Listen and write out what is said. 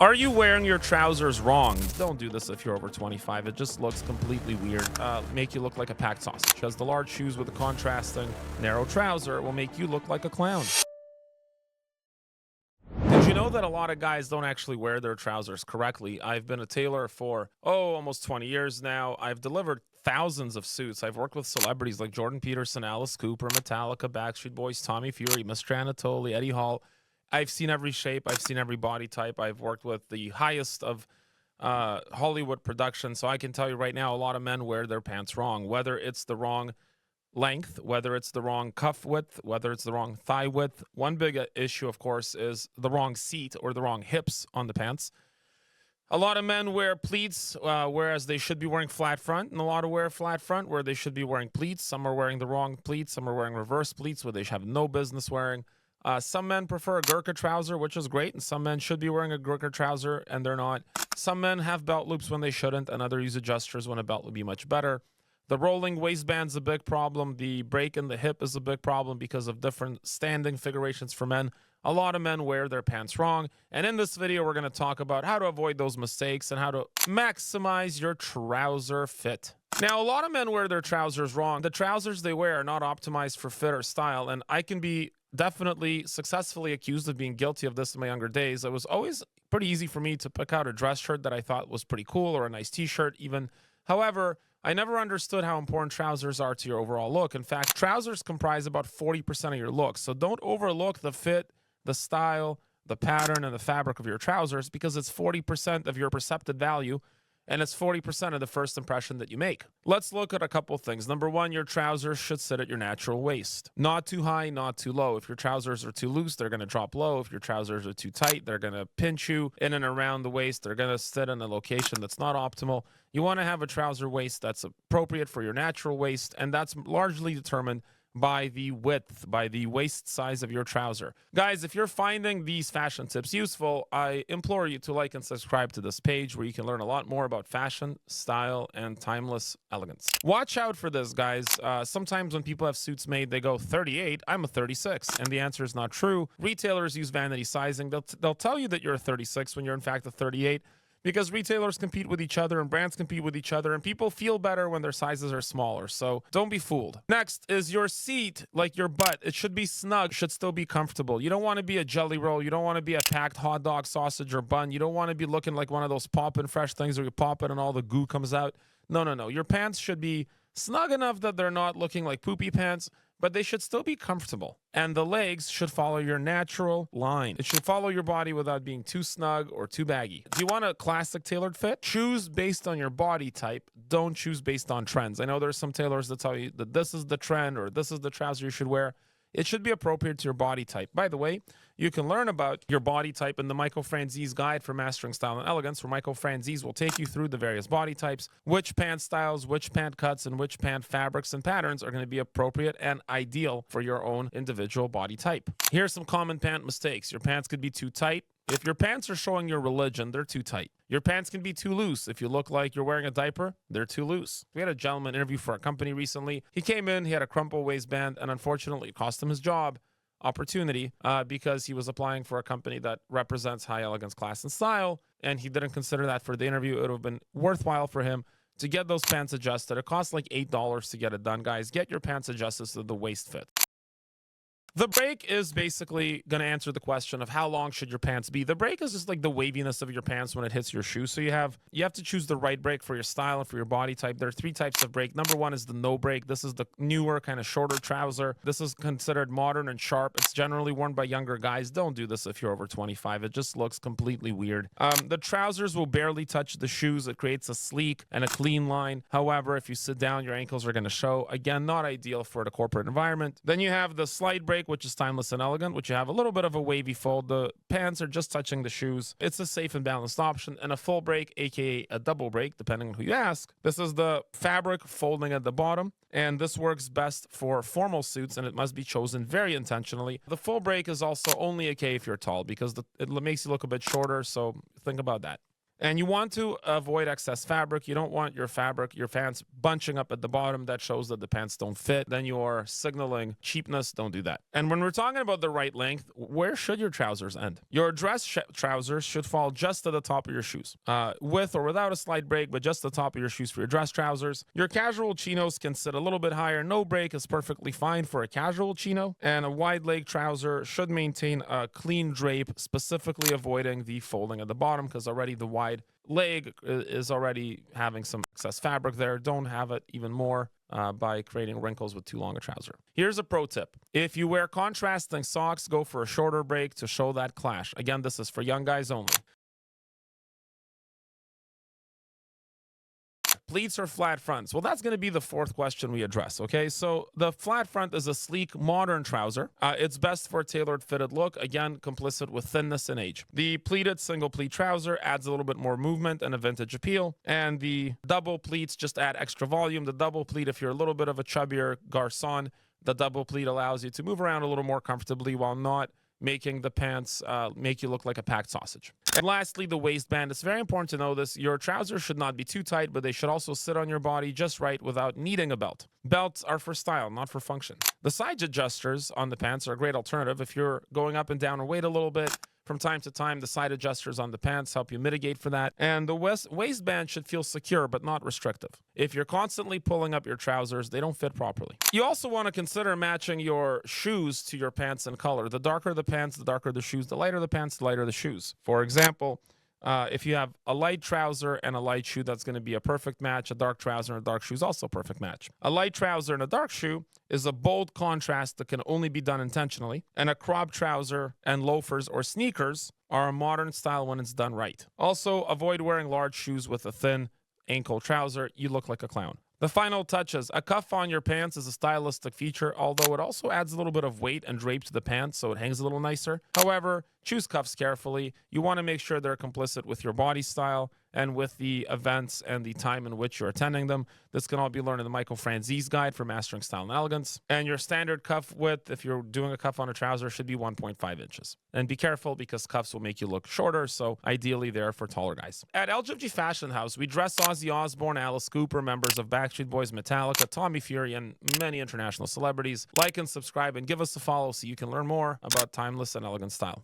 Are you wearing your trousers wrong? Don't do this if you're over 25. It just looks completely weird. Make you look like a packed sausage. Because the large shoes with the contrasting narrow trouser will make you look like a clown. Did you know that a lot of guys don't actually wear their trousers correctly? I've been a tailor for, almost 20 years now. I've delivered thousands of suits. I've worked with celebrities like Jordan Peterson, Alice Cooper, Metallica, Backstreet Boys, Tommy Fury, Mr. Anatoly, Eddie Hall. I've seen every shape. I've seen every body type. I've worked with the highest of Hollywood production. So I can tell you right now, a lot of men wear their pants wrong, whether it's the wrong length, whether it's the wrong cuff width, whether it's the wrong thigh width. One big issue, of course, is the wrong seat or the wrong hips on the pants. A lot of men wear pleats, whereas they should be wearing flat front, and a lot of wear flat front where they should be wearing pleats. Some are wearing the wrong pleats. Some are wearing reverse pleats where they have no business wearing. Some men prefer a Gurkha trouser, which is great, and some men should be wearing a Gurkha trouser, and they're not. Some men have belt loops when they shouldn't, and others use adjusters when a belt would be much better. The rolling waistband's a big problem. The break in the hip is a big problem because of different standing configurations for men. A lot of men wear their pants wrong, and in this video, we're going to talk about how to avoid those mistakes and how to maximize your trouser fit. Now, a lot of men wear their trousers wrong. The trousers they wear are not optimized for fit or style, and I can be definitely successfully accused of being guilty of this in my younger days. It was always pretty easy for me to pick out a dress shirt that I thought was pretty cool or a nice t-shirt even. However, I never understood how important trousers are to your overall look. In fact, trousers comprise about 40% of your look. So don't overlook the fit, the style, the pattern, and the fabric of your trousers because it's 40% of your perceived value and it's 40% of the first impression that you make. Let's look at a couple things. Number one, your trousers should sit at your natural waist. Not too high, not too low. If your trousers are too loose, they're going to drop low. If your trousers are too tight, they're going to pinch you in and around the waist. They're going to sit in a location that's not optimal. You want to have a trouser waist that's appropriate for your natural waist, and that's largely determined by the width, by the waist size of your trouser. Guys, if you're finding these fashion tips useful, I implore you to like and subscribe to this page where you can learn a lot more about fashion, style, and timeless elegance. Watch out for this, guys. Sometimes when people have suits made, they go 38, I'm a 36, and the answer is not true. Retailers use vanity sizing. They'll tell you that you're a 36 when you're in fact a 38. Because retailers compete with each other and brands compete with each other and people feel better when their sizes are smaller. So don't be fooled. Next is your seat, like your butt. It should be snug, should still be comfortable. You don't want to be a jelly roll. You don't want to be a packed hot dog, sausage, or bun. You don't want to be looking like one of those pop-in fresh things where you pop it and all the goo comes out. No. Your pants should be snug enough that they're not looking like poopy pants, but they should still be comfortable. And the legs should follow your natural line. It should follow your body without being too snug or too baggy. Do you want a classic tailored fit? Choose based on your body type. Don't choose based on trends. I know there's some tailors that tell you that this is the trend or this is the trouser you should wear. It should be appropriate to your body type. By the way, you can learn about your body type in the Michael Franzese Guide for Mastering Style and Elegance, where Michael Franzese will take you through the various body types, which pant styles, which pant cuts, and which pant fabrics and patterns are going to be appropriate and ideal for your own individual body type. Here's some common pant mistakes. Your pants could be too tight. If your pants are showing your religion, they're too tight. Your pants can be too loose. If you look like you're wearing a diaper, they're too loose. We had a gentleman interview for a company recently. He came in, he had a crumple waistband, and unfortunately it cost him his job opportunity because he was applying for a company that represents high elegance, class, and style, and he didn't consider that for the interview. It would have been worthwhile for him to get those pants adjusted. It costs like $8 to get it done, guys. Get your pants adjusted so the waist fit. The break is basically going to answer the question of how long should your pants be. The break is just like the waviness of your pants when it hits your shoe. So you have to choose the right break for your style and for your body type. There are three types of break. Number one is the no break. This is the newer kind of shorter trouser. This is considered modern and sharp. It's generally worn by younger guys. Don't do this if you're over 25. It just looks completely weird. The trousers will barely touch the shoes. It creates a sleek and a clean line. However, if you sit down, your ankles are going to show. Again, not ideal for the corporate environment. Then you have the slight break, which is timeless and elegant, which you have a little bit of a wavy fold. The pants are just touching the shoes. It's a safe and balanced option. And a full break, aka a double break, depending on who you ask. This is the fabric folding at the bottom, and this works best for formal suits, and it must be chosen very intentionally. The full break is also only okay if you're tall because it makes you look a bit shorter, so think about that. And you want to avoid excess fabric. You don't want your pants bunching up at the bottom. That shows that the pants don't fit. Then you're signaling cheapness. Don't do that. And when we're talking about the right length, where should your trousers end? Your dress trousers should fall just to the top of your shoes, with or without a slight break, but just the top of your shoes for your dress trousers. Your casual chinos can sit a little bit higher. No break is perfectly fine for a casual chino. And a wide leg trouser should maintain a clean drape, specifically avoiding the folding at the bottom, because already the wide leg is already having some excess fabric there. Don't have it even more by creating wrinkles with too long a trouser. Here's a pro tip. If you wear contrasting socks, go for a shorter break to show that clash. Again, this is for young guys only. Pleats or flat fronts? Well, that's going to be the fourth question we address, okay? So the flat front is a sleek, modern trouser. It's best for a tailored fitted look, again, complicit with thinness and age. The pleated single pleat trouser adds a little bit more movement and a vintage appeal, and the double pleats just add extra volume. The double pleat, if you're a little bit of a chubbier garçon, the double pleat allows you to move around a little more comfortably while not making the pants make you look like a packed sausage. And lastly, the waistband. It's very important to know this. Your trousers should not be too tight, but they should also sit on your body just right without needing a belt. Belts are for style, not for function. The side adjusters on the pants are a great alternative if you're going up and down or weight a little bit. From time to time, the side adjusters on the pants help you mitigate for that. And the waistband should feel secure but not restrictive. If you're constantly pulling up your trousers, they don't fit properly. You also want to consider matching your shoes to your pants in color. The darker the pants, the darker the shoes. The lighter the pants, the lighter the shoes. For example, if you have a light trouser and a light shoe, that's going to be a perfect match. A dark trouser and a dark shoe is also a perfect match. A light trouser and a dark shoe is a bold contrast that can only be done intentionally. And a crop trouser and loafers or sneakers are a modern style when it's done right. Also, avoid wearing large shoes with a thin ankle trouser. You look like a clown. The final touches. A cuff on your pants is a stylistic feature, although it also adds a little bit of weight and drape to the pants, so it hangs a little nicer. However, choose cuffs carefully. You want to make sure they're complicit with your body style and with the events and the time in which you're attending them. This can all be learned in the Michael Franzese Guide for Mastering Style and Elegance. And your standard cuff width, if you're doing a cuff on a trouser, should be 1.5 inches. And be careful because cuffs will make you look shorter, so ideally they're for taller guys. At LGFG Fashion House, we dress Ozzy Osbourne, Alice Cooper, members of Backstreet Boys, Metallica, Tommy Fury, and many international celebrities. Like and subscribe and give us a follow so you can learn more about timeless and elegant style.